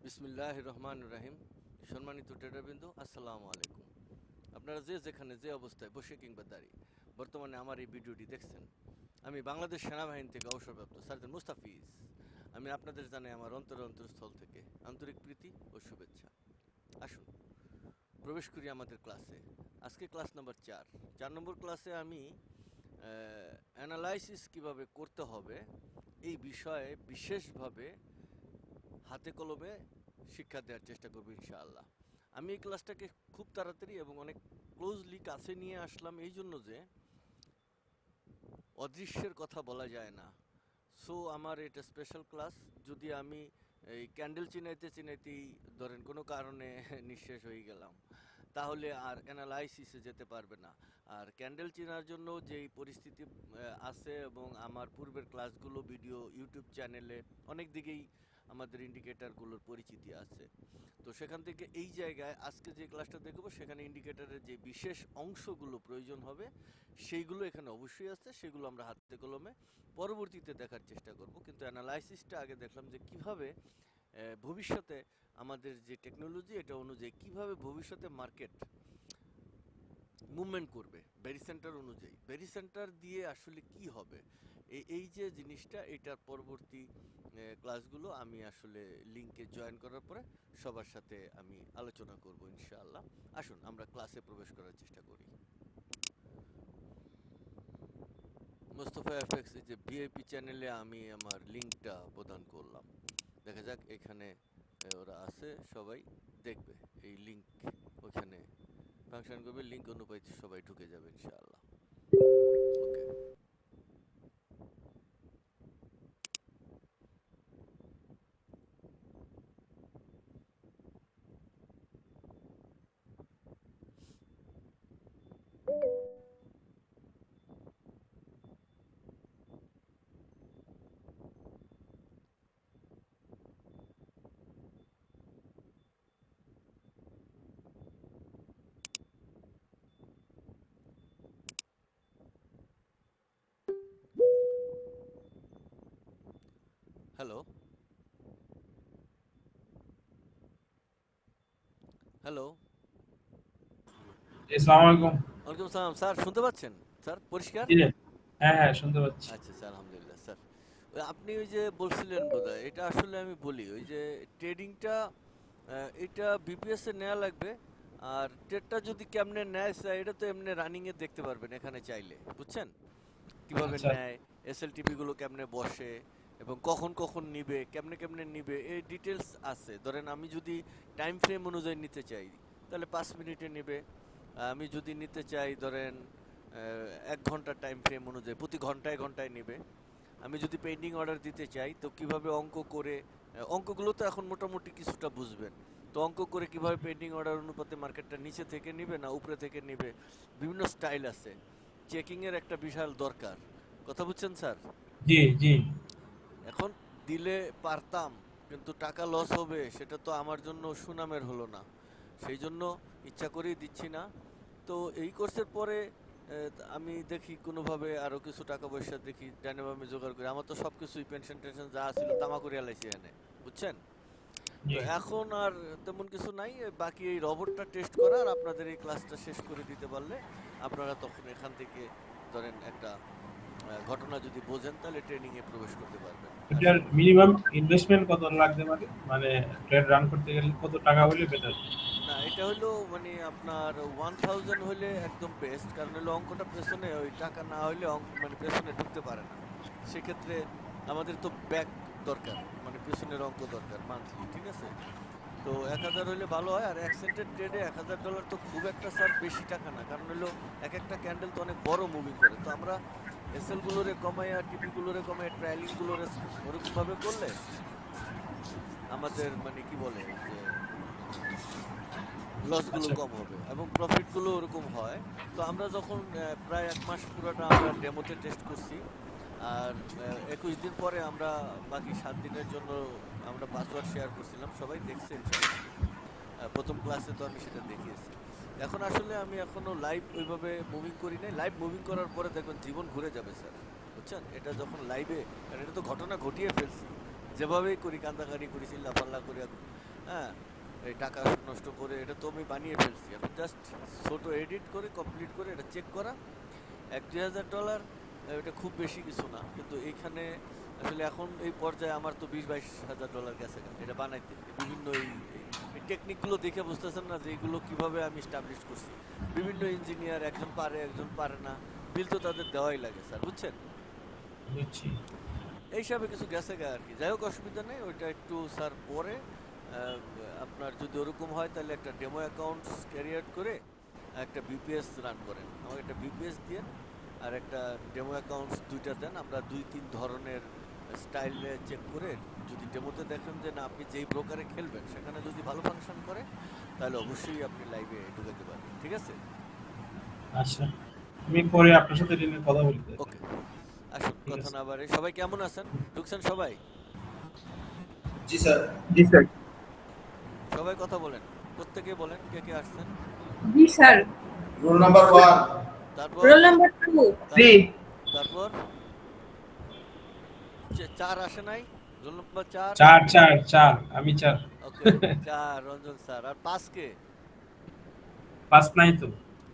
বিসমিল্লাহির রহমানির রহিম। সম্মানিত ট্রেডারবৃন্দ, আসসালামু আলাইকুম। আপনারা যে যেখানে যে অবস্থায় বসে কিংবা দাঁড়িয়ে বর্তমানে আমার এই ভিডিওটি দেখছেন, আমি বাংলাদেশ সেনাবাহিনী থেকে অবসরপ্রাপ্ত সার্জেন্ট মুস্তাফিজ। আমি আপনাদের জানাই আমার অন্তরস্থল থেকে আন্তরিক প্রীতি ও শুভেচ্ছা। আসুন প্রবেশ করি আমাদের ক্লাসে। আজকে ক্লাস নাম্বার 4 নম্বর ক্লাসে আমি অ্যানালাইসিস কিভাবে করতে হবে এই বিষয়ে বিশেষভাবে হাতে কলমে শিক্ষা দেওয়ার চেষ্টা করব ইনশাআল্লাহ। আমি এই ক্লাসটাকে খুব তাড়াতাড়ি এবং অনেক ক্লোজলি কাছে নিয়ে আসলাম এই জন্য যে অদৃশ্যের কথা বলা যায় না। সো আমার এটা স্পেশাল ক্লাস। যদি আমি এই ক্যান্ডেল চিনাইতেই ধরেন কোনো কারণে নিঃশেষ হয়ে গেলাম, তাহলে আর অ্যানালাইসিসে যেতে পারবে না। আর ক্যান্ডেল চেনার জন্য যেই পরিস্থিতি আছে, এবং আমার পূর্বের ক্লাসগুলো ভিডিও ইউটিউব চ্যানেলে অনেক দিকেই আমাদের ইন্ডিকেটারগুলোর পরিচিতি আছে। তো সেখান থেকে এই জায়গায় আজকে যে ক্লাসটা দেখব সেখানে ইন্ডিকেটারের যে বিশেষ অংশগুলো প্রয়োজন হবে সেইগুলো এখানে অবশ্যই আছে, সেগুলো আমরা হাতে কলমে পরবর্তীতে দেখার চেষ্টা করব। কিন্তু অ্যানালাইসিসটা আগে দেখলাম যে কিভাবে ভবিষ্যতে আমাদের যে টেকনোলজি এটা অনুযায়ী কিভাবে ভবিষ্যতে মার্কেট মুভমেন্ট করবে বেরি সেন্টার অনুযায়ী, বেরি সেন্টার দিয়ে আসলে কি হবে, এই যে জিনিসটা, এটার পরবর্তী ক্লাসগুলো আমি আসলে লিঙ্কে জয়েন করার পরে সবার সাথে আমি আলোচনা করব ইনশাআল্লাহ। আসুন আমরা ক্লাসে প্রবেশ করার চেষ্টা করি। মোস্তফা এফএক্স এই যে ভিআইপি চ্যানেলে আমি আমার লিঙ্কটা প্রদান করলাম। দেখা যাক এখানে ওরা আছে, সবাই দেখবে এই লিঙ্ক, ওখানে ফাংশন করবে, লিঙ্ক অনুযায়ী সবাই ঢুকে যাবে ইনশাআল্লাহ। ওকে, হ্যালো হ্যালো। জি, আসসালামু আলাইকুম। ওয়ালাইকুম আসসালাম। স্যার শুনতে পাচ্ছেন? স্যার পরিষ্কার? জি, হ্যাঁ, হ্যাঁ, শুনতে পাচ্ছি। আচ্ছা স্যার, আলহামদুলিল্লাহ। স্যার ওই আপনি ওই যে বলছিলেন বোধহয়, এটা আসলে আমি বলি ওই যে ট্রেডিংটা এটা বিপিএস এ নেওয়া লাগবে। আর ট্রেডটা যদি কেমনে নেয় স্যার, এটা তো এমনি রানিংয়ে দেখতে পারবেন এখানে চাইলে, বুঝছেন কিভাবে আচ্ছা, নেয়, এসএলটিপি গুলো কেমনে বসে এবং কখন কখন নিবে, কেমনে নিবে, এই ডিটেলস আছে। ধরেন আমি যদি টাইম ফ্রেম অনুযায়ী নিতে চাই তাহলে 5 মিনিটে নেবে। আমি যদি নিতে চাই ধরেন 1 ঘন্টা টাইম ফ্রেম অনুযায়ী প্রতি ঘন্টায় ঘন্টায় নেবে। আমি যদি পেন্ডিং অর্ডার দিতে চাই তো কিভাবে অঙ্ক করে, অঙ্কগুলো তো এখন মোটামুটি কিছুটা বুঝবেন, তো অঙ্ক করে কিভাবে পেন্ডিং অর্ডার অনুপাতে মার্কেটটা নিচে থেকে নিবে না উপরে থেকে নিবে, বিভিন্ন স্টাইল আছে। চেকিংয়ের একটা বিশাল দরকার, কথা বুঝছেন স্যার? জি, জি। এখন দিলে পারতাম, কিন্তু টাকা লস হবে সেটা তো আমার জন্য সুনামের হলো না, সেই জন্য ইচ্ছা করেই দিচ্ছি না। তো এই কোর্সের পরে আমি দেখি কোনোভাবে আরও কিছু টাকা পয়সা দেখি ডাইনে বামে জোগাড় করি। আমার তো সব কিছুই পেনশন টেনশন যা ছিল তামা করে এলাইছি এনে, বুঝছেন? তো জি। এখন আর তেমন কিছু নাই, বাকি এই রবটটা টেস্ট করা আর আপনাদের এই ক্লাসটা শেষ করে দিতে পারলে আপনারা তখন এখান থেকে ধরেন একটা ঘটনা যদি বোঝেন তাহলে ট্রেনিংয়ে প্রবেশ করতে পারবেন। এটার আসুন। মিনিমাম ইনভেস্টমেন্ট কত লাগতে পারে? মানে ট্রেড রান করতে গেলে কত টাকা হলে বেটার? না, এটা হলো মানে আপনার 1000 হলে একদম বেস্ট, কারণ হলো অঙ্কটা পেছনে, ওই টাকা না হলে অঙ্ক মানে পেছনে ঢুকতে পারে না। সেক্ষেত্রে আমাদের তো ব্যাক দরকার, মানে পেছনের অঙ্ক দরকার মান্থলি, ঠিক আছে? তো 1000 হলে ভালো হয়। আর অ্যাক্সেন্টেড ট্রেডে $1000 তো খুব একটা স্যার বেশি টাকা না, কারণ হলো এক একটা ক্যান্ডেল তো অনেক বড় মুভিং করে। তো আমরা এসএল গুলোরে কমাইয়া, টিপি গুলোরে কমাইয়া, ট্রায়ালিং গুলোরে ওরকম ভাবে করলে আমাদের মানে কি বলে যে লসগুলো আচ্ছা, কম হবে এবং প্রফিটগুলো ওরকম হয়। তো আমরা যখন প্রায় 1 মাস পুরোটা আমরা ডেমোতে টেস্ট করছি, আর 21 দিন পরে আমরা বাকি 7 দিনের জন্য আমরা পাসওয়ার্ড শেয়ার করছিলাম, সবাই দেখছে ইনশাল্লাহ। প্রথম ক্লাসে তো আমি সেটা দেখিয়েছি। এখন আসলে আমি এখনো লাইভ ওইভাবে মুভিং করি নাই। লাইভ মুভিং করার পরে দেখবেন জীবন ঘুরে যাবে স্যার, বুঝছেন? এটা যখন লাইভে, কারণ এটা তো ঘটনা ঘটিয়ে ফেলছি, যেভাবেই করি কান্দাকারি করি চিল্লাপাল্লা করি হ্যাঁ, এই টাকা নষ্ট করে এটা তো আমি বানিয়ে ফেলছি, এখন জাস্ট ছোট এডিট করে কমপ্লিট করে এটা চেক করা। $1-2 হাজার, এটা খুব বেশি কিছু না, কিন্তু এইখানে আসলে এখন এই পর্যায়ে আমার তো $20-22 গেছে গা এটা বানাইতে। এই বিভিন্ন এই টেকনিকগুলো দেখে বুঝতেছেন না যে এইগুলো কিভাবে আমি স্টাবলিশ করছি। বিভিন্ন ইঞ্জিনিয়ার একজন পারে একজন পারে না, বিল তো তাদের দেওয়াই লাগে স্যার, বুঝছেন? বুঝছি। এই হিসাবে কিছু গেছে গা আর কি। যাই হোক, অসুবিধা নেই, ওইটা একটু স্যার পরে আপনার যদি ওরকম হয় তাহলে একটা ডেমো অ্যাকাউন্টস ক্যারিয়েট করে একটা বিপিএস রান করেন, আমাকে একটা বিপিএস দিয়ে আর একটা ডেমো অ্যাকাউন্টস দুইটা দেন, আমরা 2-3 ধরনের স্টাইলে চেক করে যদি ডেমোতে দেখেন যে না আপনি যেই ব্রোকারে খেলবেন সেখানে যদি ভালো ফাংশন করে তাহলে অবশ্যই আপনি লাইভে ঢুকাতে পারবেন, ঠিক আছে? আচ্ছা, আমি পরে আপনার সাথে এটা নিয়ে কথা বলতে। ওকে, আসুন ঠিক কথা আছে। না বাড়ে, সবাই কেমন আছেন? ঢুকছেন সবাই? জি স্যার। জি স্যার। সবাই কথা বলেন, প্রত্যেকে বলেন কে কে আসছেন। জি স্যার। Roll number 1। তারপর রোল নাম্বার 2। জি। তারপর 4 আসে নাই, রোল নাম্বার 4। 4 4 4 আমি 4। ওকে, 4 রঞ্জন স্যার। আর 5 কে? 5 নাই তো।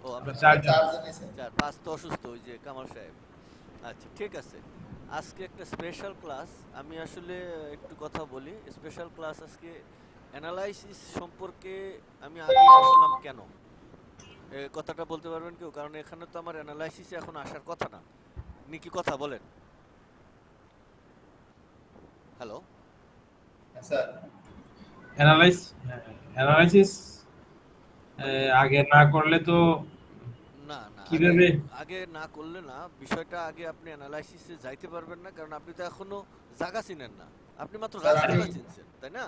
ও আমরা আমরা 4 জন। 4 জনই স্যার। 4, 5 তো অসুস্থ, ওই যে কামাল সাহেব। আচ্ছা ঠিক আছে, আজকে একটা স্পেশাল ক্লাস। আমি আসলে একটু কথা বলি, স্পেশাল ক্লাস আজকে অ্যানালাইসিস সম্পর্কে। আমি আগে আসলাম কেন, কথাটা বলতে পারবেন কেউ? কারণ এখানে তো আমার অ্যানালাইসিসে এখন আসার কথা না, নি কি কথা বলেন? হ্যালো? হ্যাঁ স্যার। অ্যানালাইসিস মানে আগে না করলে তো না না, আগে কিভাবে? আগে না করলে না, বিষয়টা আগে আপনি অ্যানালাইসিসে যাইতে পারবেন না, কারণ আপনি তো এখনো জায়গা চিনেন না, আপনি মাত্র স্যার, আমি রাস্তাটা চিনছেন, তাই না?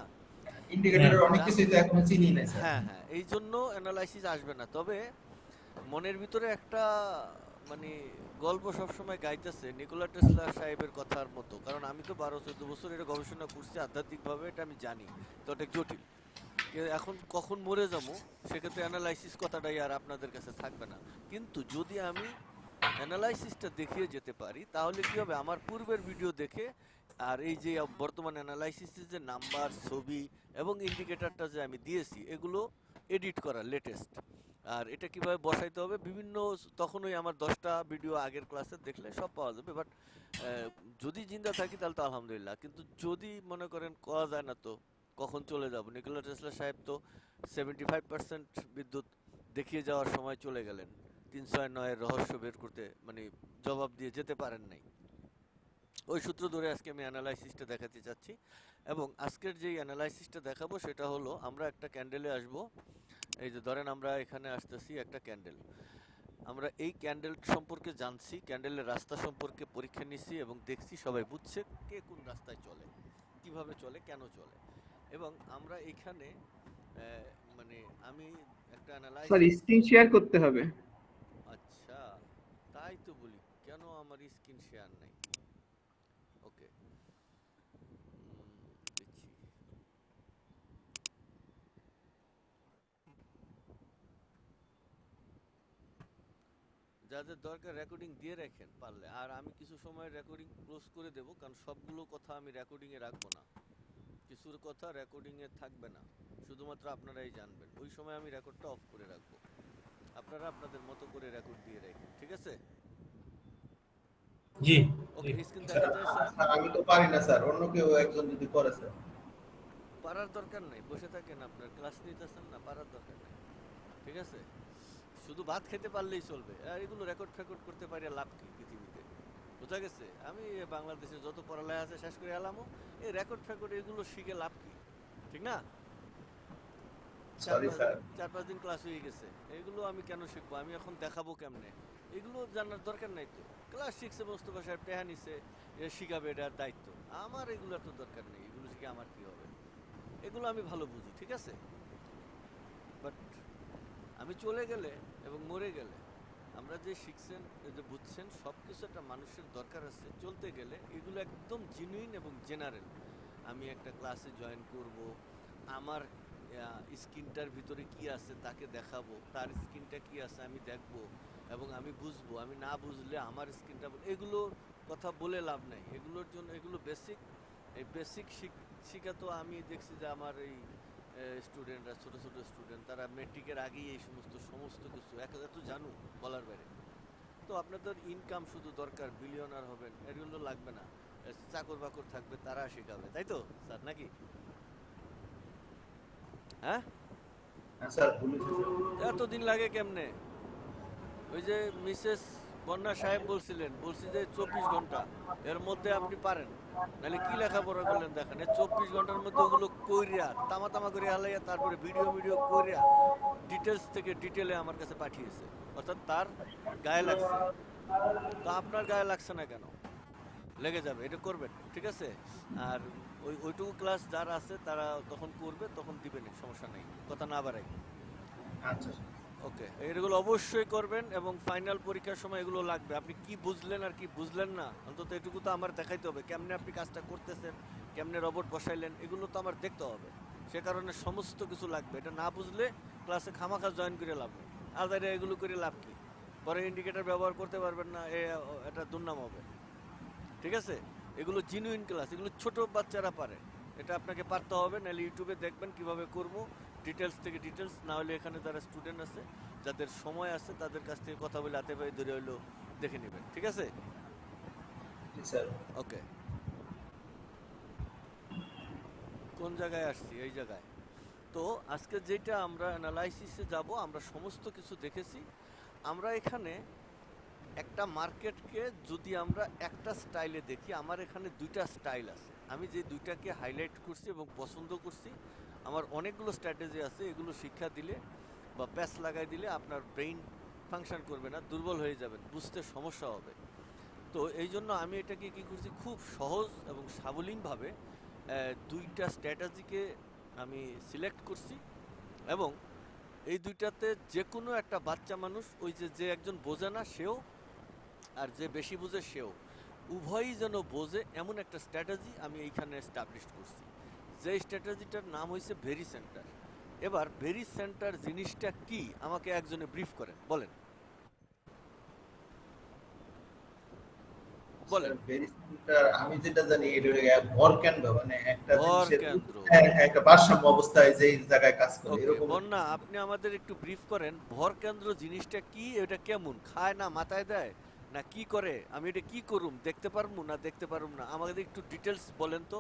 ইন্ডিকেটরের অনেক রা- কিছুই তো এখনো চিনি নাই স্যার। হ্যাঁ হ্যাঁ, এই জন্য অ্যানালাইসিস আসবে না। তবে মনের ভিতরে একটা মানে গল্প সবসময় গাইতেছে নিকোলা টেসলা সাহেবের কথার মতো, কারণ আমি তো 12-14 বছর এটা গবেষণা করছি আধ্যাত্মিকভাবে, এটা আমি জানি তো অনেক জটিল। এখন কখন মরে যাবো সেক্ষেত্রে অ্যানালাইসিস কথাটাই আর আপনাদের কাছে থাকবে না। কিন্তু যদি আমি অ্যানালাইসিসটা দেখিয়ে যেতে পারি তাহলে কি হবে, আমার পূর্বের ভিডিও দেখে আর এই যে বর্তমান অ্যানালাইসিসের যে নাম্বার, ছবি এবং ইন্ডিকেটরটা যে আমি দিয়েছি এগুলো এডিট করা লেটেস্ট, আর এটা কিভাবে বসাইতে হবে বিভিন্ন, তখনই আমার 10টা ভিডিও আগের ক্লাসে দেখলে সব পাওয়া যাবে। বাট যদি জিন্দা থাকি তাহলে তো আলহামদুলিল্লাহ, কিন্তু যদি মনে করেন করা যায় না তো কখন চলে যাব। নিকোলা টেসলা সাহেব তো 75% বিদ্যুৎ দেখিয়ে যাওয়ার সময় চলে গেলেন, 309-এর রহস্য বের করতে, মানে জবাব দিয়ে যেতে পারেন নাই। ওই সূত্র ধরে আজকে আমি অ্যানালাইসিসটা দেখাতে চাচ্ছি, এবং আজকের যেই অ্যানালাইসিসটা দেখাবো সেটা হলো আমরা একটা ক্যান্ডেলে আসব। এই যে ধরেন আমরা এখানে আসতেছি একটা ক্যান্ডেল, আমরা এই ক্যান্ডেল সম্পর্কে জানছি, ক্যান্ডেলের রাস্তা সম্পর্কে পরীক্ষা নিচ্ছি এবং দেখছি সবাই বুঝছে কে কোন রাস্তায় চলে, কিভাবে চলে, কেন চলে। এবং আমরা এখানে মানে আমি একটা স্যার অ্যানালাইসিস। স্ক্রিন শেয়ার করতে হবে। আচ্ছা, তাই তো বলি কেন আমার স্ক্রিন শেয়ার নাই। ওকে, দিচ্ছি। যাদের দরকার রেকর্ডিং দিয়ে রাখেন পারলে, আর আমি কিছু সময় রেকর্ডিং ক্লোজ করে দেব, কারণ সবগুলো কথা আমি রেকর্ডিংয়ে রাখবো না, কিছুর কথা রেকর্ডিংয়ে থাকবে না, শুধুমাত্র আপনারাই জানবেন। ওই সময় আমি রেকর্ডটা অফ করে রাখবো, আপনারা আপনাদের মতো করে রেকর্ড দিয়ে রাখেন, ঠিক আছে? জি। ওকে, জি। স্ক্রিন স্যার, দেখা যায় স্যার? স্যার, আমি তো পারি না স্যার, অন্য কেউ একজন যদি করে স্যার। পারার দরকার নেই, বসে থাকেন, আপনার ক্লাস নিতেছেন না, পারার দরকার নেই, ঠিক আছে? শুধু ভাত খেতে পারলেই চলবে, আর এগুলো রেকর্ড ফেকর্ড করতে পারি লাভ কি পৃথিবীতে? বোঝা গেছে? আমি বাংলাদেশে যত পড়ালেখা আছে শেষ করে এলামও, এই রেকর্ড ফেকর্ড এগুলো শিখে লাভ কি, ঠিক না? Sorry sir. 4-5 দিন ক্লাস হয়ে গেছে, এগুলো আমি কেন শিখবো? আমি এখন দেখাবো কেমনে? এগুলো জানার দরকার নাই তো। ক্লাস 6-এ মোস্তফা সাহেব টেহা নিছে, এ শিখাবে, এটার দায়িত্ব আমার, এগুলো তো দরকার নেই, এগুলো শিখে আমার কি হবে? এগুলো আমি ভালো বুঝি, ঠিক আছে? বাট আমি চলে গেলে এবং মরে গেলে আমরা যে শিখছেন, যে বুঝছেন, সব কিছু একটা মানুষের দরকার আছে চলতে গেলে, এগুলো একদম জেনুইন এবং জেনারেল। আমি একটা ক্লাসে জয়েন করব, আমার স্কিনটার ভিতরে কি আছে তাকে দেখাবো, তার স্কিনটা কি আছে আমি দেখব, এবং আমি বুঝবো, আমি না বুঝলে আমার স্কিনটা, এগুলোর কথা বলে লাভ নাই। এগুলোর জন্য এগুলো বেসিক, এই বেসিক শিক্ষা তো আমি দেখছি যে আমার এই স্টুডেন্টরা, ছোট ছোট স্টুডেন্ট, তারা মেট্রিকের আগেই এই সমস্ত কিছু এত জানু বলার বাইরে। তো আপনাদের ইনকাম শুধু দরকার, বিলিয়নার হবেন এগুলো লাগবে না, চাকর বাকর থাকবে তারা শেখাবে, তাই তো স্যার নাকি? হ্যাঁ হ্যাঁ স্যার বলেছি স্যার। এতদিন লাগে কেমনে? ওই যে মিসেস বন্যা সাহেব বলছি যে 24 ঘন্টা এর মধ্যে আপনি পারেন, নাহলে কি লেখাপড়া করলেন দেখেন। 24 ঘন্টার মধ্যে ওগুলো কইরা তামা করে হালাইয়া তারপরে ভিডিও কইরা ডিটেলস থেকে ডিটেলে আমার কাছে পাঠিয়েছে, অর্থাৎ তার গায়ে লাগছে। তো আপনার গায়ে লাগছে না কেন? লেগে যাবে, এটা করবেন, ঠিক আছে? আর ওইটুকু ক্লাস যারা আছে তারা তখন করবে, তখন দিবেন, সমস্যা নেই, কথা না বাড়াই। আচ্ছা স্যার। ওকে, এগুলো অবশ্যই করবেন এবং ফাইনাল পরীক্ষার সময় এগুলো লাগবে। আপনি কি বুঝলেন আর কি বুঝলেন না, অন্তত এটুকু তো আমার দেখাইতে হবে, কেমনে আপনি কাজটা করতেছেন, কেমনে রোবট বসাইলেন, এগুলো তো আমার দেখতে হবে। সে কারণে সমস্ত কিছু লাগবে। এটা না বুঝলে ক্লাসে খামাখা জয়েন করে লাভ নেই। আজারে এগুলো করে লাভ কি? পরে ইন্ডিকেটর ব্যবহার করতে পারবেন না, এটা দুর্নাম হবে, ঠিক আছে? এগুলো জিনুইন ক্লাস, এগুলো ছোট বাচ্চারা পারে, এটা আপনাকে পারতে হবে। নাহলে ইউটিউবে দেখবেন কিভাবে করবো, ডিটেলস থেকে ডিটেলস, না হলে এখানে যারা স্টুডেন্ট আছে, যাদের সময় আছে, তাদের কাছ থেকে কথা বলে হাতে পায়ে ধরে হইলো দেখে নেবেন, ঠিক আছে? জি স্যার। ওকে, কোন জায়গায় আসছি? এই জায়গায়। তো আজকে যেটা আমরা অ্যানালাইসিসে যাব, আমরা সমস্ত কিছু দেখেছি। আমরা এখানে একটা মার্কেটকে যদি আমরা একটা স্টাইলে দেখি, আমার এখানে দুইটা স্টাইল আছে, আমি যে দুইটাকে হাইলাইট করছি এবং পছন্দ করছি। আমার অনেকগুলো স্ট্র্যাটেজি আছে, এগুলো শিক্ষা দিলে বা প্যাচ লাগাই দিলে আপনার ব্রেইন ফাংশন করবে না, দুর্বল হয়ে যাবেন, বুঝতে সমস্যা হবে। তো এই জন্য আমি এটাকে কী করছি, খুব সহজ এবং সাবলীনভাবে দুইটা স্ট্র্যাটেজিকে আমি সিলেক্ট করছি এবং এই দুইটাতে যে কোনো একটা বাচ্চা মানুষ, ওই যে একজন বোঝে না সেও আর যে বেশি বোঝে সেও, উভয়ই যেন বোঝে এমন একটা স্ট্র্যাটেজি আমি এইখানে এস্টাবলিশ করছি। যে স্ট্র্যাটেজিটার নাম হয়েছে ভেরি সেন্টার। এবার ভেরি সেন্টার জিনিসটা কি আমাকে একজনে ব্রিফ করেন, বলেন বলেন। স্যার, very simple, আমি যেটা জানি এটা হলো ভর কেন্দ্র, মানে একটা ভর জিনিসের কেন্দ্র। একটা ভারসাম্য অবস্থায় যেই জায়গায় কাজ করে ওকে এরকম। বন্যা, আপনি আমাদের একটু ব্রিফ করেন, ভর কেন্দ্র জিনিসটা কি, এটা কেমন, খায় না মাথায় দেয় না কি করে, আমি এটা কি করুম, দেখতে পারবো না দেখতে পারবো না, আমাদের একটু ডিটেলস বলেন তো।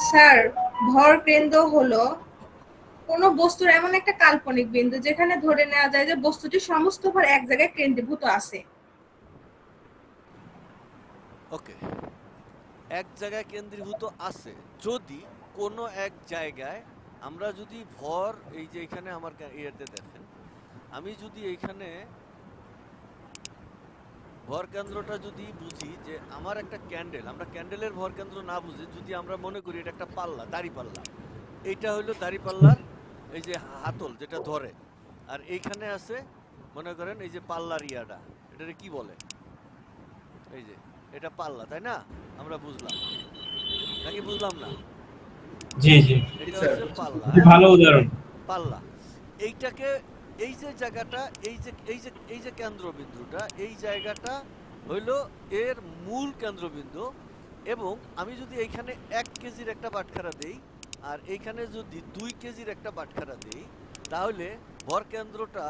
স্যার, ভর কেন্দ্র হলো কোনো বস্তুর এমন একটা কাল্পনিক বিন্দু যেখানে ধরে নেওয়া যায় যে বস্তুটি সমস্ত ভর এক জায়গায় কেন্দ্রীভূত আছে। ওকে, এক জায়গায় কেন্দ্রীভূত আছে, যদি কোনো এক জায়গায় আমরা যদি ভর, এই যে এখানে আমার ইয়েতে দেখেন, আমি যদি এইখানে ভর কেন্দ্রটা যদি বুঝি যে আমার একটা ক্যান্ডেল, আমরা ক্যান্ডেলের ভর কেন্দ্র না বুঝি যদি আমরা মনে করি এটা একটা পাল্লা, দাড়ি পাল্লা, এইটা হইলো দাড়ি পাল্লার এই যে হাতল যেটা ধরে, আর এইখানে আছে মনে করেন এই যে পাল্লার ইয়াটা, এটারে কি বলে, এই যে এটা পাল্লা, তাই না? আমরা বুঝলাম নাকি বুঝলাম না? জি জি, এটা হচ্ছে পাল্লা, খুবই ভালো উদাহরণ। পাল্লা। এইটাকে, এই যে জায়গাটা, এই যে কেন্দ্রবিন্দুটা, এই জায়গাটা হইল এর মূল কেন্দ্রবিন্দু। এবং আমি যদি এইখানে 1 কেজির একটা বাটখারা দেই আর এইখানে যদি 2 কেজির একটা বাটখারা দেই, তাহলে ভর কেন্দ্রটা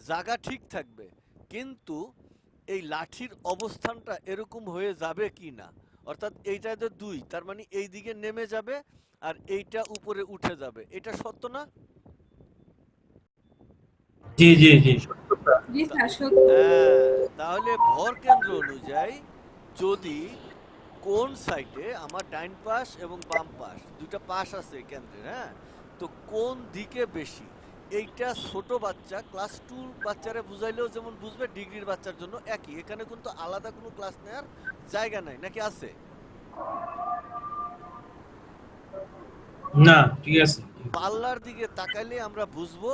জায়গা ঠিক থাকবে, কিন্তু এই লাঠির অবস্থানটা এরকম হয়ে যাবে কি না, অর্থাৎ এইটাতে 2, তার মানে এই দিকে নেমে যাবে আর এইটা উপরে উঠে যাবে, এটা সত্য না? জি জি জি, জি স্যার, সত্যি। হ্যাঁ, তাহলে ভর কেন্দ্র অনুযায়ী যদি কোন সাইডে আমার ডাইন পাশ এবং বাম পাশ দুটো পাশ আছে কেন্দ্রের, হ্যাঁ, তো কোন দিকে বেশি, এইটা ছোট বাচ্চা ক্লাস 2 বাচ্চারা বুঝাইলেও যেমন বুঝবে, ডিগ্রির বাচ্চার জন্য একই। এখানে কিন্তু আলাদা কোনো ক্লাস নেওয়ার জায়গা নাই, নাকি আছে? না ঠিক আছে। পাল্লার দিকে তাকাইলে আমরা বুঝবো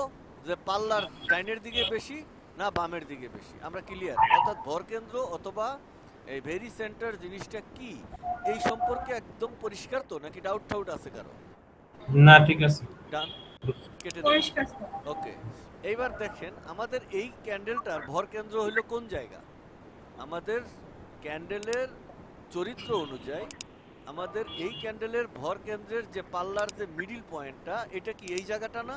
যে পাল্লার ডাইনের দিকে বেশি না বামের দিকে বেশি, আমরা ক্লিয়ার। অর্থাৎ ভরকেন্দ্র অথবা এই ভেরি সেন্টার জিনিসটা কি এই সম্পর্কে একদম পরিষ্কার তো, নাকি ডাউট টাউট আছে কারো? না ঠিক আছে। ডান, কেটে দিন। পরিষ্কার স্যার। ওকে, এইবার দেখেন আমাদের এই ক্যান্ডেলটার ভরকেন্দ্র হইল কোন জায়গা। আমাদের ক্যান্ডেলের চরিত্র অনুযায়ী আমাদের এই ক্যান্ডেলের ভর কেন্দ্রের যে পাল্লার যে মিডিল পয়েন্টটা, এটা কি এই জায়গাটা না?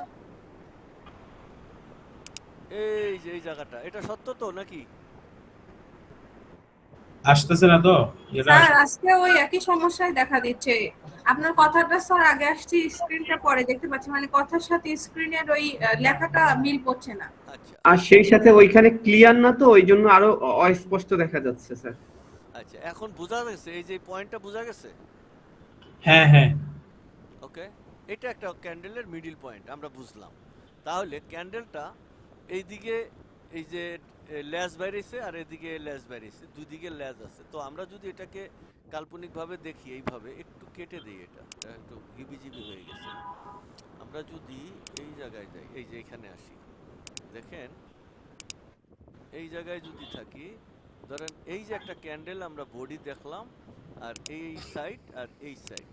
এই যে এই জায়গাটা, এটা সত্য তো নাকি? আসতেছে না তো এটা স্যার আজকে ওই একই সমস্যাই দেখা দিচ্ছে। আপনার কথাটা স্যার আগে আসছে, স্ক্রিনটা পরে দেখতে পাচ্ছি, মানে কথার সাথে স্ক্রিনের ওই লেখাটা মিল পড়ছে না। আচ্ছা আর সেই সাথে ওইখানে ক্লিয়ার না, তো ওই জন্য আরো অস্পষ্ট দেখা যাচ্ছে স্যার। আচ্ছা, এখন বোঝা গেছে, এই যে পয়েন্টটা বোঝা গেছে। হ্যাঁ হ্যাঁ ওকে, এটা একটা ক্যান্ডেলের মিডিল পয়েন্ট আমরা বুঝলাম। তাহলে ক্যান্ডেলটা এইদিকে এই যে ল্যাজ বাইরেছে আর এদিকে ল্যাজ বাইরেছে, দুই দিকে ল্যাজ আছে। তো আমরা যদি এটাকে কাল্পনিকভাবে দেখি এইভাবে, একটু কেটে দিই, এটা একটু হিবিজিবি হয়ে গেছে। আমরা যদি এই জায়গায় যাই, এই যে এখানে আসি, দেখেন এই জায়গায় যদি থাকি, ধরেন এই যে একটা ক্যান্ডেল আমরা বডি দেখলাম, আর এই সাইড আর এই সাইড,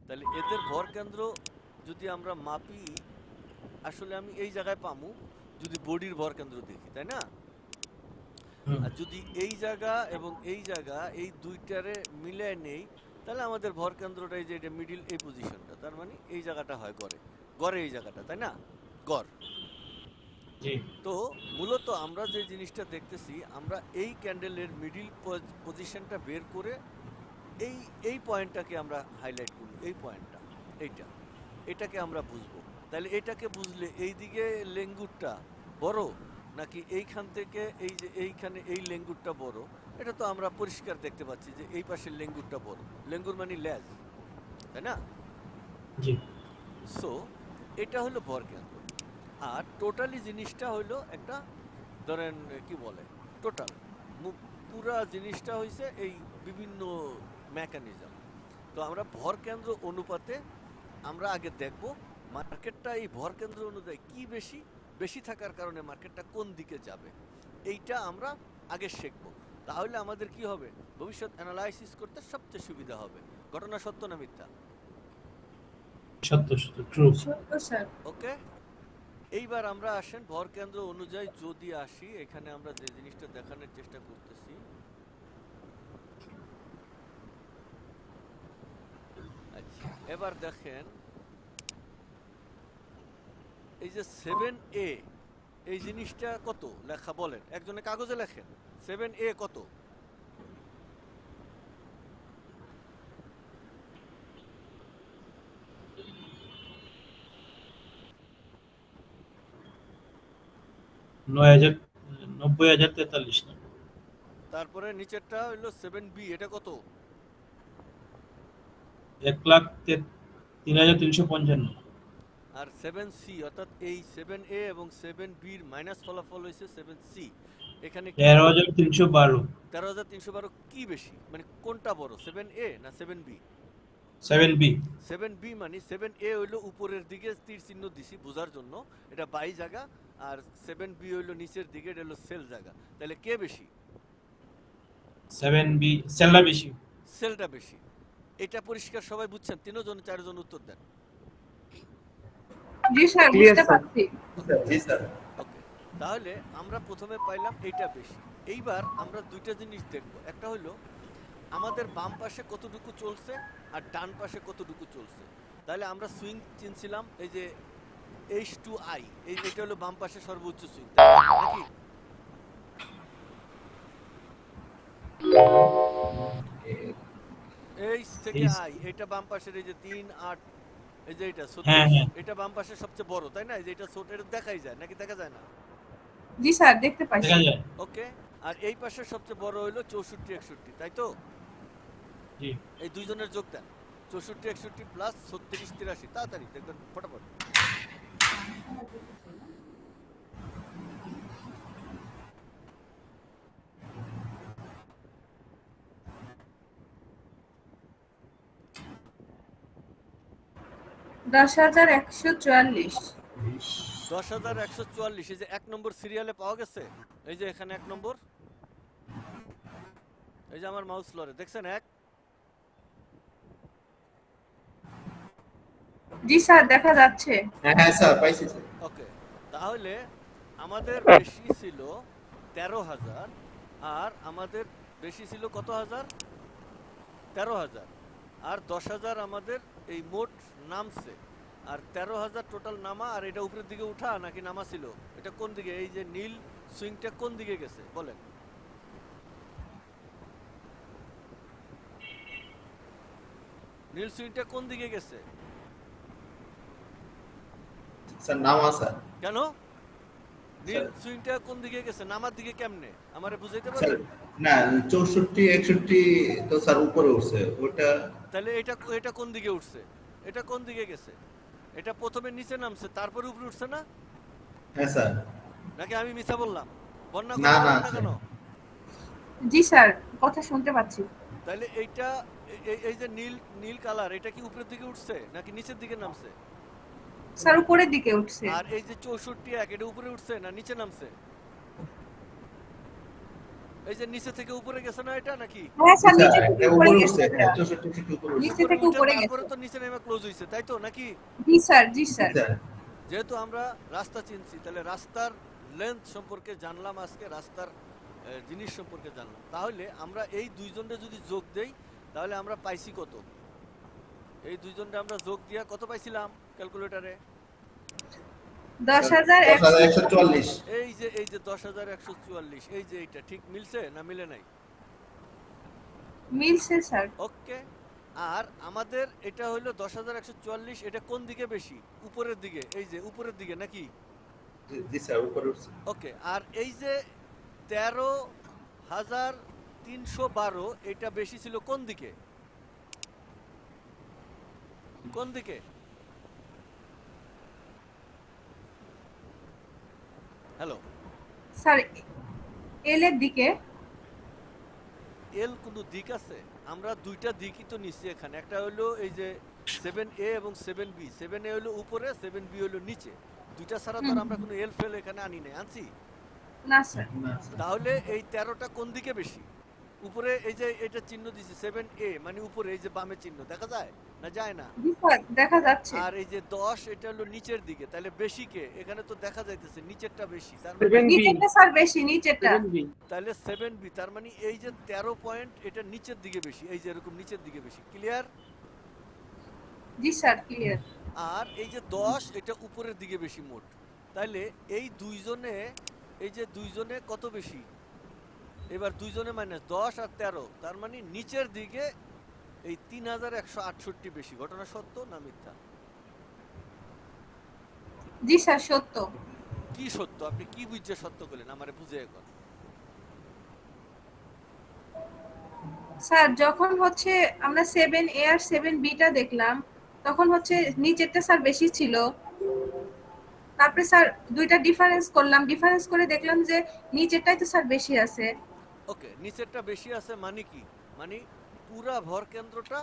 তাহলে এদের ভর কেন্দ্র যদি আমরা মাপি, আসলে আমি এই জায়গায় পামু যদি বডির ভর কেন্দ্র দেখি, তাই না? হুম। আর যদি এই জায়গা এবং এই জায়গা এই দুইটারে মিলিয়ে নেই, তাহলে আমাদের ভর কেন্দ্রটা এই যে এটা মিডিল, এই পজিশনটা, তার মানে এই জায়গাটা হয় গড়ে, গড়ে এই জায়গাটা, তাই না? গড়। জি তো মূলত আমরা যে জিনিসটা দেখতেছি, আমরা এই ক্যান্ডেলের মিডিল পজিশনটা বের করে এই এই পয়েন্টটাকে আমরা হাইলাইট করব, এই পয়েন্টটা, এটাকে আমরা বুঝবো। তাহলে এটাকে বুঝলে এই দিকে লেঙ্গুরটা বড় নাকি এইখান থেকে এই যে এইখানে এই লেঙ্গুরটা বড়, এটা তো আমরা পরিষ্কার দেখতে পাচ্ছি যে এই পাশের লেঙ্গুরটা বড়। লেঙ্গুর মানে ল্যাজ, তাই না? জি সো এটা হলো ভর কেন্দ্র। আর টোটালি জিনিসটা হইলো একটা, ধরেন কি বলে, টোটাল পুরা জিনিসটা হইছে এই বিভিন্ন মেকানিজম। তো আমরা ভর কেন্দ্র অনুপাতে আমরা আগে দেখব মার্কেটটা এই ভর কেন্দ্র অনুযায়ী কি বেশি, বেশি থাকার কারণে মার্কেটটা কোন দিকে যাবে, এইটা আমরা আগে শিখব। তাহলে আমাদের কি হবে, ভবিষ্যৎ অ্যানালাইসিস করতে সবচেয়ে সুবিধা হবে। ঘটনা সত্য না মিথ্যা? সত্য সত্য ট্রু সত্য স্যার। ওকে, এইবার আমরা আসেন ভর কেন্দ্র অনুযায়ী যদি আসি, এখানে আমরা যে জিনিসটা দেখানোর চেষ্টা করতেছি, আচ্ছা এবার দেখেন এই যে 7A, এই জিনিসটা কত লেখা বলেন, একজনে কাগজে লেখেন 7A কত? নয় হাজার 90,043 না তারপরে নিচেরটা হইলো 7B, এটা কত? 1,03,355 আর 7C, অর্থাৎ এই 7A এবং 7B এর মাইনাস ফলাফল হয়েছে 7C। এখানে 13,312 13,312 কি বেশি, মানে কোনটা বড়, 7A না 7B? 7B 7B মানে 7A হইলো উপরের দিকে তীর চিহ্ন দিছি বোঝার জন্য, এটা বাই জায়গা, আর 7B হইলো নিচের দিকে, এটা হলো সেল জায়গা। তাহলে কে বেশি? 7B সেলটা বেশি সেলটা বেশি। এটা পরিষ্কার সবাই বুঝছেন? তিনজন চারজন উত্তর দেন। জি স্যার, Clear, বুঝতে sir. পারছি। জি স্যার। ওকে, তাহলে আমরা প্রথমে পাইলাম এইটা বেশি। এইবার আমরা দুইটা জিনিস দেখব, একটা হলো আমাদের বাম পাশে কতটুকু চলছে আর ডান পাশে কতটুকু চলছে। তাহলে আমরা সুইং চিনছিলাম এই যে H2I, এটা হলো বাম পাশে সর্বোচ্চ সুইং, নাকি? এই থেকে আই, এটা বাম পাশের এই যে 3, 8, এই যে এটা 36, হ্যাঁ, হ্যাঁ। এটা বাম পাশে সবচেয়ে বড়, তাই না? এই যে এটা ছোট, এটা দেখাই যায় নাকি দেখা যায় না? জি স্যার, দেখতে পাচ্ছি। দেখা যায় ওকে, আর এই পাশের সবচেয়ে বড় হলো 64, 61, তাই তো? জি এই দুইজনের যোগ দেন, 64, 61 প্লাস 36, 83, তাড়াতাড়ি দেখবেন ফটাফট। দশ 10,144। 10,144, এই যে 1 নম্বর সিরিয়ালে পাওয়া গেছে, এই যে এখানে 1 নম্বর, এই যে আমার মাউস লরে দেখছেন 1? জি স্যার, দেখা যাচ্ছে। হ্যাঁ হ্যাঁ স্যার পাইছি স্যার। ওকে, তাহলে আমাদের বেশি ছিল 13,000, আর আমাদের বেশি ছিল কত হাজার? 13,000। আর 10,000 আমাদের এই মোট নামছে, আর 13,000 টোটাল নামা, আর এটা উপরের দিকে উঠা নাকি নামা ছিল? এটা কোন দিকে, এই যে নীল সুইংটা কোন দিকে গেছে বলেন? নীল সুইংটা কোন দিকে গেছে? স্যার নামা স্যার। কেন নীল স্যার। সুইংটা কোন দিকে গেছে, নামার দিকে কেমনে আমারে বুঝাইতে স্যার পারবেন? না 64 61 তো স্যার উপরে উঠছে ওটা। তাহলে এটা এটা কোন দিকে উঠছে, এটা কোন দিকে গেছে? এটা প্রথমে নিচে নামছে তারপরে উপরে উঠছে না? হ্যাঁ স্যার। নাকি আমি মিথ্যা বললাম? বন্যা না, কথা না, বলেন না কেন? জি স্যার, কথা শুনতে পাচ্ছি। তাহলে এইটা এই যে নীল নীল কালার, এটা কি উপরের দিকে উঠছে নাকি নিচের দিকে নামছে? স্যার উপরের দিকে উঠছে। আর এই যে 64 এটা উপরে উঠছে না নিচে নামছে? এই যে নিচে থেকে উপরে গেছে না এটা নাকি? হ্যাঁ স্যার, স্যার নিচে একটা থেকে উপরে উপরে গেছে। উঠছে, 64 থেকে উপরে উঠছে। নিচে উপরে থেকে উঠে উপরে তারপরে গেছে। তো নিচে নেমে ক্লোজ হইছে, তাই তো নাকি? জি স্যার, জি জি স্যার। স্যার। যেহেতু আমরা রাস্তা চিনছি, তাহলে রাস্তার লেন্থ সম্পর্কে জানলাম, আজকে রাস্তার জিনিস সম্পর্কে জানলাম। তাহলে আমরা এই দুইজনের যদি যোগ দেই তাহলে আমরা পাইছি কত? এই দুইজনটা আমরা যোগ দিয়া কত পাইছিলাম ক্যালকুলেটরে? 10,100। 10,144। এই যে 10,144, এই যে এইটা ঠিক মিলছে না মিলে নাই? মিলছে স্যার। ওকে। আর আমাদের এটা হলো 10,144, এটা কোন দিকে বেশি? উপরের দিকে, এই যে উপরের দিকে নাকি? জি স্যার উপরে উঠছে। ওকে। আর এই যে 13,312 এটা বেশি ছিল কোন দিকে? কোন দিকে? হ্যালো, স্যার এল এর দিকে। এল কোনো দিক আছে? আমরা দুইটা দিকই তো নিচ্ছি এখানে, একটা হলো এই যে 7A এবং 7B। 7A হলো উপরে, 7B হলো নিচে, দুইটা ছাড়া তো আর আমরা কোনো এল ফেল এখানে আনি নাই, আনছি? না স্যার। না স্যার। তাহলে এই 13টা কোন দিকে বেশি? উপরে এই যে এটা চিহ্ন দিছি 7A, মানে উপরে এই যে বামে চিহ্ন দেখা যায় না যায় না? জি স্যার, দেখা যাচ্ছে। আর এই যে 10 এটা হলো নিচের দিকে, তাহলে বেশি কে? এখানে তো দেখা যাইতেছে নিচেরটা বেশি, তার মানে 7B নিচেরটা স্যার বেশি, নিচেরটা। 7B তাহলে 7B, তার মানে এই যে 13 পয়েন্ট এটা নিচের দিকে বেশি, এই যে এরকম নিচের দিকে বেশি। ক্লিয়ার? জি স্যার, ক্লিয়ার। আর এই যে 10 এটা উপরের দিকে বেশি মোট। তাহলে এই দুইজনে, এই যে দুইজনে কত বেশি? এবার দুইজনে মাইনাস 10 আর 13, তার মানে নিচের দিকে এই 3,168 বেশি। ঘটনা সত্য না মিথ্যা? জি স্যার, সত্য। কি সত্য? আপনি কি বুঝে সত্য করলেন আমারে বুঝে এখন? স্যার যখন হচ্ছে আমরা 7A আর 7B টা দেখলাম, তখন হচ্ছে নিচেরটা স্যার বেশি ছিল। তারপরে স্যার দুইটা ডিফারেন্স করলাম, ডিফারেন্স করে দেখলাম যে নিচেরটাই তো স্যার বেশি আছে। ওকে, নিচেরটা বেশি আছে মানে কি? মানে পুরা ভর কেন্দ্রটা,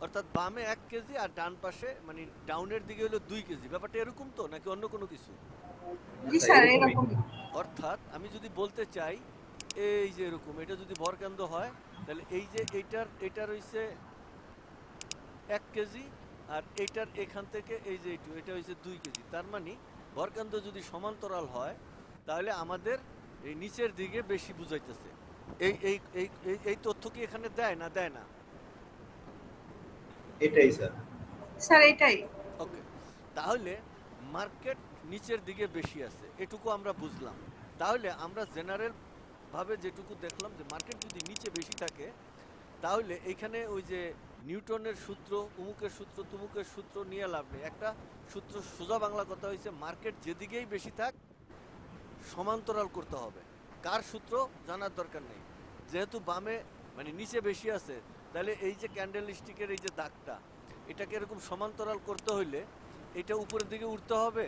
অর্থাৎ বামে 1 কেজি আর ডান পাশে মানে ডাউনের দিকে হলো 2 কেজি। ব্যাপারটা এরকম তো নাকি অন্য কোনো কিছু? জি আচ্ছা, স্যার, এরকমই। এরকমই। অর্থাৎ আমি যদি বলতে চাই এই যে এরকম, এটা যদি ভর কেন্দ্র হয় তাহলে এই যে এইটার হইছে 1 কেজি, আর এইটার এখান থেকে এই যে এটা হইছে 2 কেজি। তার মানে ভর কেন্দ্র যদি সমান্তরাল হয় তাহলে আমাদের এই নিচের দিকে বেশি বুঝাইতেছে। এই এই এই এই- এই তথ্য কি এখানে দেয় না দেয় না? এটাই স্যার। স্যার এটাই। ওকে। তাহলে মার্কেট নিচের দিকে বেশি আছে, এটুকু আমরা বুঝলাম। তাহলে আমরা জেনারেল ভাবে যেটুকু দেখলাম যে মার্কেট যদি নিচে বেশি থাকে তাহলে এইখানে ওই যে নিউটনের সূত্র, উমুকের সূত্র তুমুকের সূত্র নিয়ে লাভ নেই। একটা সূত্র, সোজা বাংলা কথা হয়েছে, মার্কেট যেদিকেই বেশি থাক সমান্তরাল করতে হবে। কার সূত্র জানার দরকার নেই, যেহেতু বামে মানে নিচে বেশি আছে, তাহলে এই যে ক্যান্ডেল স্টিকের এই যে দাগটা, এটাকে এরকম সমান্তরাল করতে হইলে এটা উপরের দিকে উঠতে হবে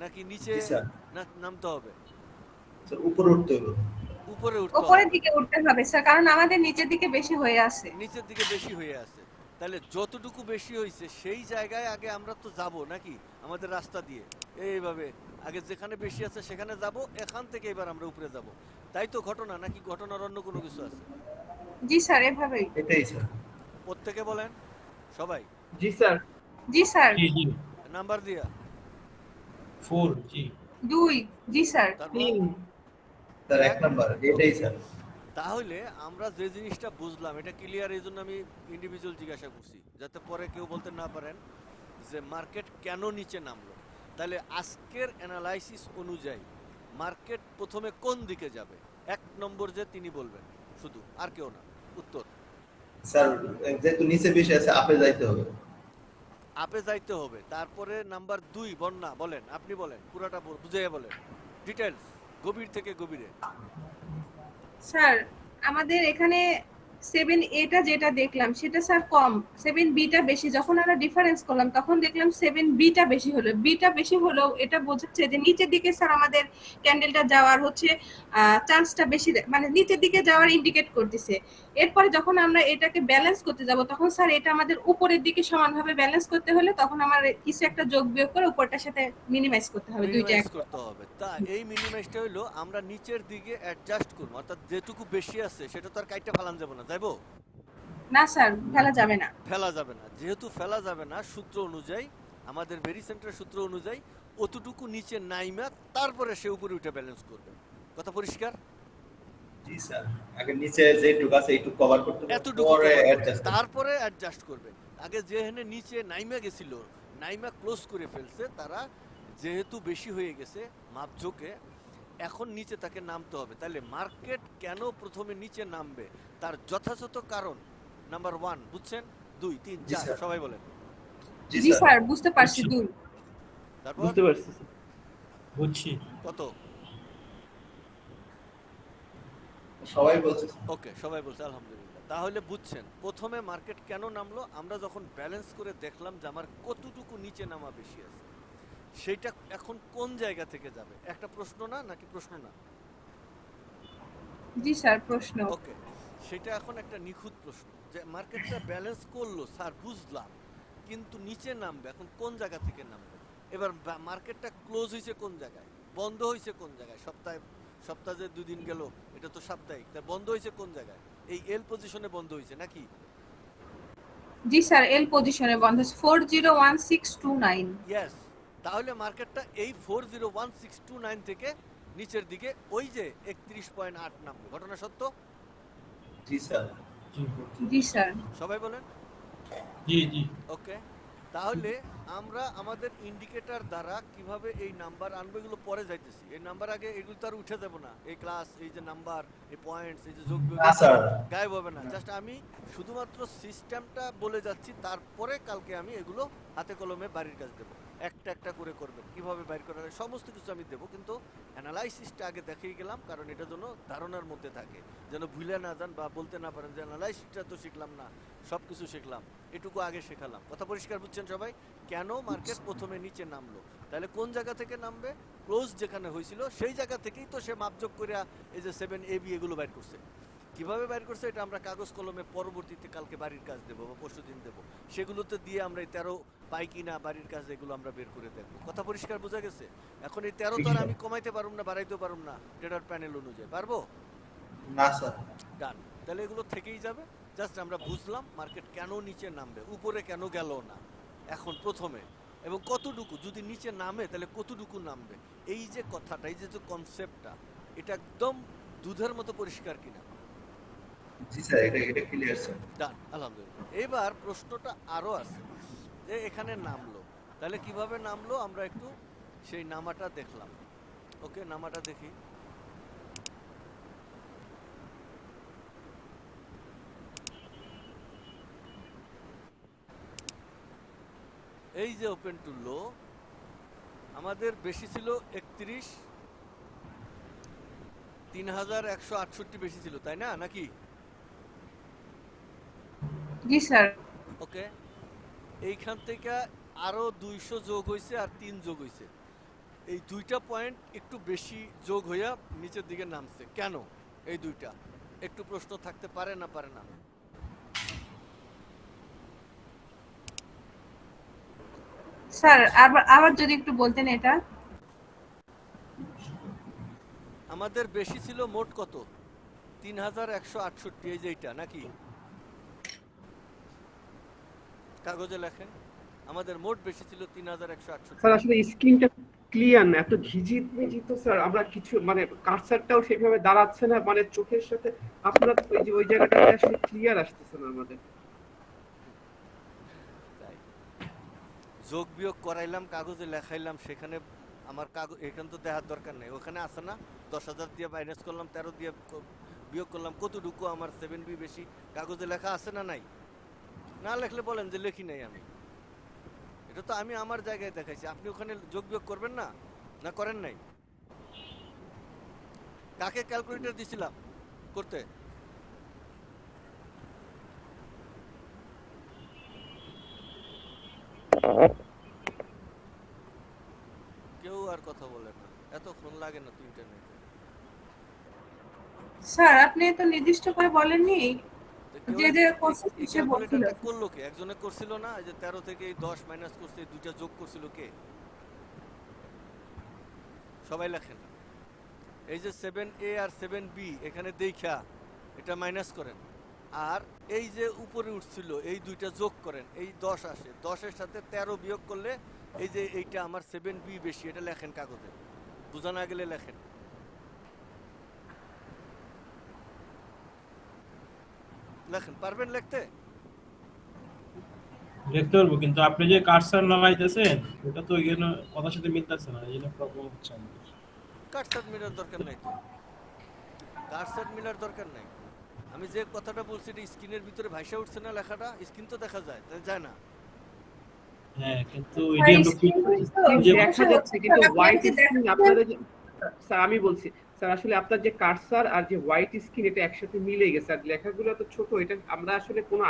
নাকি নিচে জি স্যার। নামতে হবে? স্যার উপরে উঠতে হবে। উপরে উঠতে হবে, উপরের দিকে উঠতে হবে স্যার, কারণ আমাদের নিচের দিকে বেশি হয়ে আছে। নিচের দিকে বেশি হয়ে আছে। তাহলে যতটুকু বেশি হয়েছে সেই জায়গায় আগে আমরা তো যাব নাকি আমাদের রাস্তা দিয়ে, এইভাবে আগে যেখানে বেশি আছে সেখানে যাব, এখান থেকে এবার আমরা উপরে যাব। তাই তো ঘটনা, নাকি ঘটনার অন্য কোনো কিছু আছে? জি স্যার, এভাবেই। এটাই স্যার। প্রত্যেকে বলেন, সবাই জি স্যার। জি স্যার। জি জি। নাম্বার দিয়া। 4 জি। 2। জি স্যার। তারপর 3 স্যার 1 নাম্বার এটাই স্যার। তাহলে আমরা যে জিনিসটা বুঝলাম এটা ক্লিয়ার, এই জন্য আমি ইন্ডিভিজুয়াল জিজ্ঞাসা করছি যাতে পরে কেউ বলতে না পারেন যে মার্কেট কেন নিচে নামলো। তাহলে আজকের অ্যানালাইসিস অনুযায়ী মার্কেট প্রথমে কোন দিকে যাবে, এক নম্বর যে তিনি বলবেন, শুধু আর কেউ না। উত্তর স্যার যেহেতু নিচে বেশি আছে আপে যাইতে হবে। আপে যাইতে হবে। তারপরে নাম্বার 2 বন্যা বলেন, আপনি বলেন, পুরাটা বুঝিয়ে বলেন, ডিটেলস গভীর থেকে গভীরে। স্যার আমাদের এখানে 7A-টা যেটা দেখলাম সেটা স্যার কম, 7B-টা বেশি। যখন আমরা ডিফারেন্স করলাম তখন দেখলাম 7B-টা বেশি হলো। বিটা বেশি হলেও এটা বোঝাচ্ছে যে নিচের দিকে স্যার আমাদের ক্যান্ডেলটা যাওয়ার হচ্ছে চান্সটা বেশি, মানে নিচের দিকে যাওয়ার ইন্ডিকেট করতেছে। এরপরে যখন আমরা এটাকে ব্যালেন্স করতে যাব তখন স্যার এটা আমাদের উপরের দিকে সমানভাবে ব্যালেন্স করতে হলে তখন আমার কিছু একটা যোগ বিয়োগ করে উপরটার সাথে মিনিমাইজ করতে হবে, দুইটা মিনিমাইজ করতে হবে। তা এই মিনিমাইজটা হলো আমরা নিচের দিকে অ্যাডজাস্ট করব, অর্থাৎ যেটুকু বেশি আছে সেটা তো আর কাইটা ফালান যাব না, যাইবো? না স্যার ফেলা যাবে না। ফেলা যাবে না। যেহেতু ফেলা যাবে না, সূত্র অনুযায়ী, আমাদের ভেরি সেন্টার সূত্র অনুযায়ী অতটুকু নিচে নাইমা তারপরে সে উপরে উঠে ব্যালেন্স করবে। কথা পরিষ্কার? জি স্যার, আগে নিচে যেটুকু আছে এইটুকু কভার করতে হবে, এতটুকু পরে cover করবে, অ্যাডজাস্ট তারপরে অ্যাডজাস্ট করবে। আগে যেখানে নিচে নাইমা গেছিল, নাইমা ক্লোজ করে ফেলছে, তারা যেহেতু বেশি হয়ে গেছে মাপঝোঁকে, এখন নিচে তাকে নামতে হবে। তাহলে মার্কেট কেন প্রথমে নিচে নামবে তার যথাযথ কারণ নাম্বার 1 বুঝছেন, 2 3 জি 4 স্যার। সবাই বলেন। জি স্যার বুঝতে পারছি। দুই তারপর বুঝতে পারছি স্যার। বুঝছি। কত? সবাই বলছে। ওকে, সবাই বলছে আলহামদুলিল্লাহ। তাহলে বুঝছেন প্রথমে মার্কেট কেন নামলো। আমরা যখন ব্যালেন্স করে দেখলাম যে আমার কতটুকু নিচে নামা বেশি আছে, সেটা এখন কোন জায়গা থেকে যাবে, একটা প্রশ্ন না নাকি? প্রশ্ন না? জি স্যার প্রশ্ন। ওকে, সেটা এখন একটা নিখুঁত প্রশ্ন যে মার্কেটটা ব্যালেন্স করলো স্যার বুঝলাম, কিন্তু নিচে নামবে এখন কোন জায়গা থেকে নামবে। এবার মার্কেটটা ক্লোজ হয়েছে কোন জায়গায়, বন্ধ হয়েছে কোন জায়গায়, সপ্তাহে যে 2 দিন গেল এটা তো সাপ্তাহিক, তাই বন্ধ হয়েছে কোন জায়গায়? এই এল পজিশনে বন্ধ হয়েছে নাকি? জি স্যার এল পজিশনে বন্ধ 401629। ইয়েস। তাহলে মার্কেটটা এই 401629 থেকে নিচের দিকে ওই যে 31.8 নামবে, ঘটনা সত্য? জি স্যার। জি স্যার। সবাই বলেন জি জি। ওকে। তাহলে আমরা আমাদের ইন্ডিকেটর দ্বারা কিভাবে এই নাম্বার আনবো এগুলো পরে যাইতেছি। এই নাম্বার আগে এগুলো তো আর উঠে যাব না, এই ক্লাস, এই যে নাম্বার, এই পয়েন্টস, এই যে যোগ বিয়োগ না স্যার। গায়েব হবে না। জাস্ট আমি শুধুমাত্র সিস্টেমটা বলে যাচ্ছি, তারপরে কালকে আমি এগুলো হাতে কলমে বাড়ির কাজ দেবো, একটা একটা করে করবেন, কিভাবে বাইর করা হয় সমস্ত কিছু আমি দেবো। কিন্তু অ্যানালাইসিসটা আগে দেখিয়ে গেলাম, কারণ এটা যেন ধারণার মধ্যে থাকে, যেন ভুলে না যান বা বলতে না পারেন যে অ্যানালাইসিসটা তো শিখলাম না, সব কিছু শিখলাম, এটুকু আগে শেখালাম। কথা পরিষ্কার বুঝছেন সবাই? কেন মার্কেট প্রথমে নিচে নামলো, তাহলে কোন জায়গা থেকে নামবে, ক্লোজ যেখানে হয়েছিল সেই জায়গা থেকেই তো সে মাপযোগ করে এই যে 7AB এগুলো বাইর করছে। কিভাবে বাইর করছে এটা আমরা কাগজ কলমে পরবর্তীতে কালকে বাড়ির কাজ দেবো বা পরশুদিন দেবো, সেগুলোতে দিয়ে আমরা এই 13 পাই কিনা বাড়ির কাজ এগুলো আমরা বের করে দেখবো। কথা পরিষ্কার বোঝা গেছে? এখন এই 13 তো আর আমি কমাইতে পারুম না, বাড়াইতেও পারুম না ট্রেডার প্যানেল অনুযায়ী, পারবো? না স্যার। ডান। তাহলে এগুলো থেকেই যাবে। জাস্ট আমরা বুঝলাম মার্কেট কেন নিচে নামবে, উপরে কেন গেল না এখন প্রথমে, এবং কতটুকু যদি নিচে নামে তাহলে কতটুকু নামবে। এই যে কথাটা, এই যে কনসেপ্টটা, এটা একদম দুধের মতো পরিষ্কার কিনা? জি স্যার, এটা ক্লিয়ার স্যার। ডান, আলহামদুলিল্লাহ। এবার প্রশ্নটা আরো আছে যে এখানে নামলো, তাহলে কিভাবে নামলো আমরা একটু সেই নামাটা দেখলাম। ওকে, নামাটা দেখি। এই যে ওপেন টু লো আমাদের বেশি ছিল 31, 3168 বেশি ছিল, তাই না নাকি? জি স্যার। ওকে, এইখান থেকে আরো 200 যোগ হয়েছে আর 3 যোগ হয়েছে, এই দুইটা পয়েন্ট একটু বেশি যোগ হইয়া নিচের দিকে নামছে। কেন এই দুইটা? একটু প্রশ্ন থাকতে পারে না পারে না? স্যার আবার যদি একটু বলতেন এটা। আমাদের বেশি ছিল মোট কত? 3168, এই যে এইটা নাকি? কাগজে লেখেন আমাদের মোট বেশি ছিল 3168। স্যার আসলে স্ক্রিনটা ক্লিয়ার না, এত ঘিজিত মিজিত স্যার, আমরা কিছু মানে কার্সারটাও সেভাবে দাঁড়াচ্ছে না, মানে চোখের সাথে আপনার ওই যে ওই জায়গাটাতে আসলে ক্লিয়ার আসতেছে না আমাদের। তাই যোগ বিয়োগ করাইলাম, কাগজে লেখাইলাম, সেখানে আমার কাগজ এখানে তো দেখার দরকার নেই, ওখানে আছে না 10,000 দিয়ে মাইনাস করলাম, 13 দিয়ে বিয়োগ করলাম, কতটুকু আমার 7B বেশি কাগজে লেখা আছে না নাই? না লেখলে বলেন যে লেখি নাই আমি। এটা তো আমি আমার জায়গায় দেখাইছি, আপনি ওখানে যোগ বিয়োগ করবেন না, না করেন নাই? কাকে ক্যালকুলেটর দিছিলাম করতে? কেউ আর কথা বলে না, এতক্ষণ লাগে না তো ইন্টারনেটে। স্যার আপনি তো নির্দিষ্ট করে বলেননি তো কেউ যে যে কোশ্চেন এই সে বলছিল। ক্যালকুলেটরটা করলো কে? একজনে করছিল না, এই যে 13 থেকে এই 10 মাইনাস করছে, এই দুইটা যোগ করছিল কে? সবাই লেখেন। এই যে 7A আর 7B এখানে দেখা এটা মাইনাস করেন, আর এই যে উপরে উঠছিল এই দুইটা যোগ করেন, এই 10 আসে, 10-এর সাথে 13 বিয়োগ করলে এই যে এইটা আমার 7B বেশি, এটা লেখেন কাগজে, বোঝা না গেলে লেখেন। লেখেন, পারবেন লিখতে? দেখতে পারবো, কিন্তু আপনি যে কার্সার লাগাইতেছেন ওটা তো এখানে কথার সাথে মিলতেছে না, এই জন্য প্রবলেম হচ্ছে আমাদের। কাটসাট মিলার দরকার নাই তো, কাটসাট মিলার দরকার নাই। আমি যে কথাটা বলছি এটা স্ক্রিনের ভিতরে ভাইসা উঠছে না লেখাটা, স্ক্রিন তো দেখা যায়, তাই যায় না? হ্যাঁ, কিন্তু স্যার, এটি আমরা screen তো যে দেখা যাচ্ছে কিন্তু আপনি হোয়াইট কি স্ক্রিন দেখেন? আপনারা যে, স্যার আমি বলছি স্যার আসলে আপনার যে কার্সার আর যে হোয়াইট স্ক্রিন এটা একসাথে মিলে গেছে, আর লেখাগুলো তো ছোট, এটা আমরা আসলে কোনো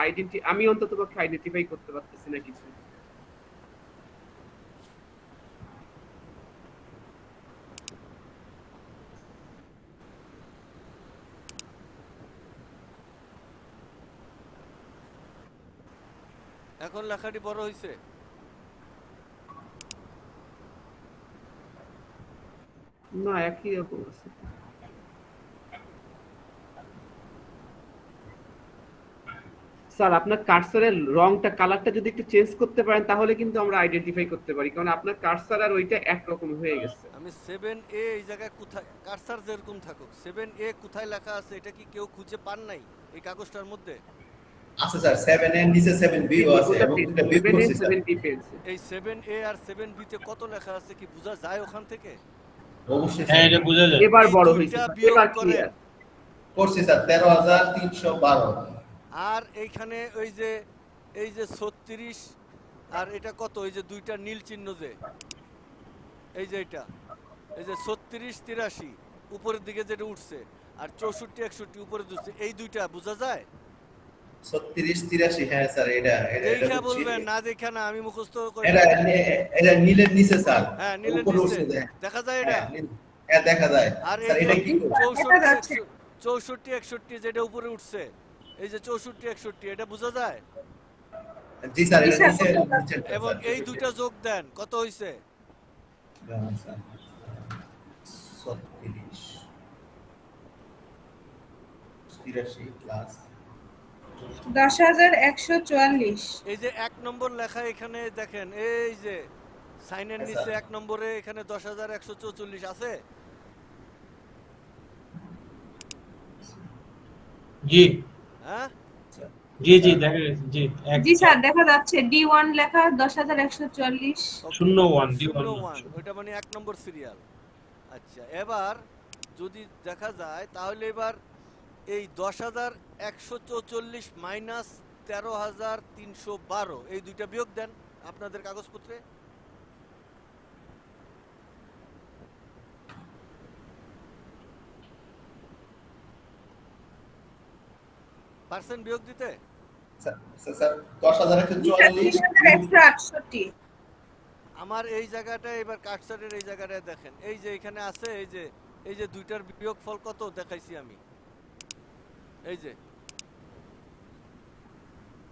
আমি অন্তত পক্ষে আইডেন্টিফাই করতে পারতেছি না কিছু। এখন লেখাটি বড় হয়েছে? না, একই রকম আছে। স্যার আপনার কার্সারের রংটা, কালারটা যদি একটু চেঞ্জ করতে পারেন তাহলে কিন্তু আমরা আইডেন্টিফাই করতে পারি, কারণ আপনার কার্সার আর ওইটা একরকম হয়ে গেছে। আমি 7A এই জায়গায় কোথায়, কার্সার যেরকম থাকুক, 7A কোথায় লেখা আছে এটা কি কেউ খুঁজে পান নাই এই কাগজটার মধ্যে? আচ্ছা স্যার, 7 এর নিচে 7B ও আছে এবং দুটো বিয়োগ করছি স্যার। এই 7A আর 7B তে কত লেখা আছে কি বোঝা যায় ওখান থেকে? অবশ্যই হ্যাঁ, স্যার এটা বোঝা যায়। এবার এই বড় দুইটা হয়েছে, বিয়োগ এবার করেন। ক্লিয়ার। করছি স্যার 13,312। আর এইখানে ওই যে এই যে 36 আর এটা কত, এই যে দুইটা নীল চিহ্ন যে এই যে এটা, এই যে 36 83 উপরের দিকে যেটা উঠছে, আর 64 61 উপরে উঠছে, এই দুইটা বোঝা যায়? 36 83, হ্যাঁ স্যার, এটা দেখা বুঝছি। বলবেন, না দেখা না, আমি মুখস্থ করি। এটা নীলের নিচে স্যার। হ্যাঁ, নীলের উপরে নিচে উঠছে দেখ। দেখা যায় এটা। হ্যাঁ দেখা যায়। আর স্যার এই এটা কি করে? 64 61 যেটা উপরে উঠছে, এই যে 64 61 এটা বোঝা যায়? জি স্যার, জি এটা স্যার, নিচে বোঝা নিচে এবং এই দুইটা যোগ দেন, কত হইছে? 36 83 প্লাস 10,144। এই যে 1 নম্বর লেখা এখানে দেখেন, এই যে সাইনের হ্যাঁ, নিচে স্যার। 1 নম্বরে এখানে 10,144 আছে। জি হ্যাঁ, জি জি, দেখা গেছে, জি জি স্যার, দেখা যাচ্ছে D1 লেখা 10,144। 01 01 ওইটা মানে 1 নম্বর সিরিয়াল। আচ্ছা, এবার যদি দেখা যায় তাহলে এবার এই 10,144 মাইনাস 13,312 এই দুইটা বিয়োগ দেন আপনাদের কাগজপত্রে। পার্সেন্ট বিয়োগ দিতে? স্যার 10,144 3,168। আমার এই জায়গাটায় এবার কাটসারের এই জায়গাটায় দেখেন, এই যে এখানে আছে, এই যে দুইটার বিয়োগ ফল কত দেখাইছি আমি, এই যে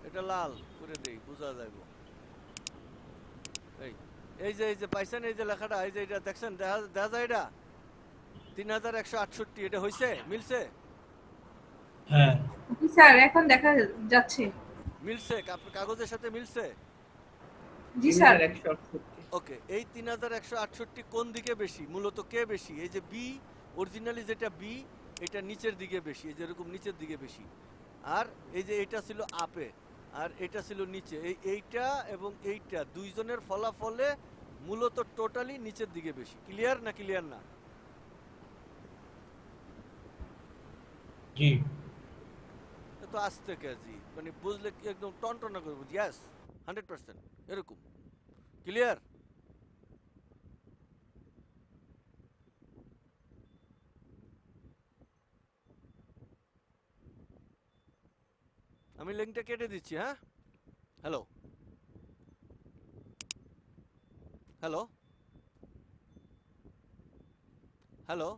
এটা লাল করে দেই বোঝা যাইব। এই যে পাইছেন, এই যে লেখাটা, এই যে এটা দেখছেন, দেখা যায় এটা 3,168, এটা হইছে, মিলছে? হ্যাঁ জি স্যার, এখন দেখা যাচ্ছে। মিলছে, কাগজের সাথে মিলছে? জি স্যার 3168। ওকে, এই 3168 কোন দিকে বেশি, মূলত কে বেশি? এই যে বি, অরিজিনালি যেটা বি, এটা নিচের দিকে বেশি, এই যে এরকম নিচের দিকে বেশি। আর এই যে এটা ছিল আপে, আর এটা ছিল নিচে। এইটা এবং এইটা দুইজনের ফলাফলে মূলত টোটালি নিচের দিকে বেশি। ক্লিয়ার না ক্লিয়ার না? জি। তো আস্তে কেজি মানে বুঝলে কি একদম টনটনা করবো, ইয়াস 100% এরকম। ক্লিয়ার? আমি লিঙ্কটা কেটে দিচ্ছি, হ্যাঁ। হ্যালো হ্যালো হ্যালো,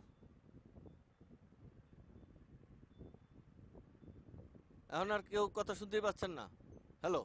এখন আর কেউ কথা শুনতেই পাচ্ছেন না? হ্যালো।